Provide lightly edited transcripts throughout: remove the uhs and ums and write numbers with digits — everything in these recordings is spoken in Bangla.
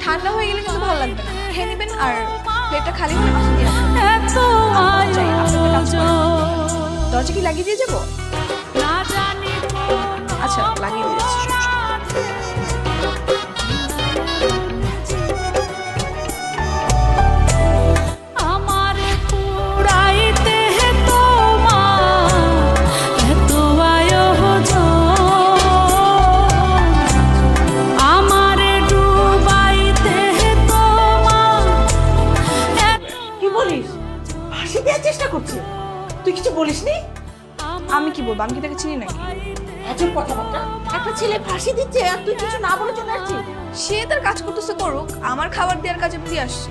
ঠান্ডা হয়ে গেলে কিন্তু ভালো লাগবে না। খেয়ে নেবেন আর প্লেটটা খালি হলে বাসা দিয়ে আসবেন। যাই, আপনি একটা কাজ করেন। দরজা কি লাগিয়ে দিয়ে যাবো? আচ্ছা, লাগিয়ে দিয়ে যাচ্ছি, সমস্যা নেই। কি বলিস? ফাঁসি দেওয়ার চেষ্টা করছে? তুই কিছু বলিসনি? আমি কি বলবো? আমি কি তাকে চিনি নাকি? আজব কথাবার্তা। একটা ছেলে ফাঁসি দিচ্ছে আর তুই কিছু না বলে চলে আসছিস। সে তার কাজ করতেছে, করুক। আমার খাবার দেওয়ার কাজে দিয়ে আসছে।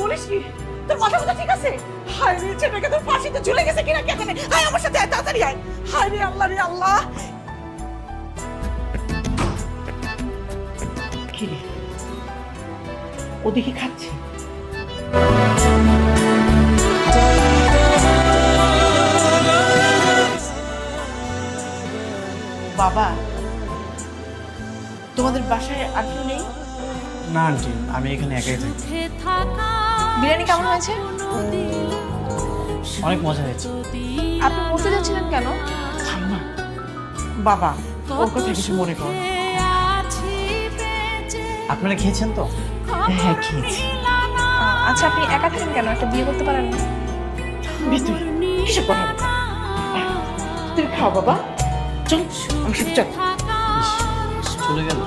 বলিস কি? তোর মাথা কথা ঠিক আছে? হায় রে, ছেলেটাকে তো ফাঁসিতে ঝুলে গেছে কিনা কে জানে। আয় আমার সাথে আয়, তাড়াতাড়ি আয়। হায় রে আল্লাহ রে আল্লাহ। কি রে? ওদিকে খাচ্ছে? বাবা, তোমাদের বাসায় আর কেউ নেই? না আন্টি, আমি এখানে একাই থাকি। বিরিয়ানি কেমন হয়েছে? অনেক মজা হয়েছে। আপনি পড়তে যাচ্ছিলেন কেন? ঠাম্মা, বাবা ওর কথা কিছু মনে কর। আপনারা খেয়েছেন তো? হ্যাঁ খেয়েছি। আচ্ছা, আপনি একা থাকেন কেন? একটা বিয়ে করতে পারেন না? তুই কিসব কথা বলছিস? তুমি খাও বাবা, চল আমার সাথে চল। চলে গেল।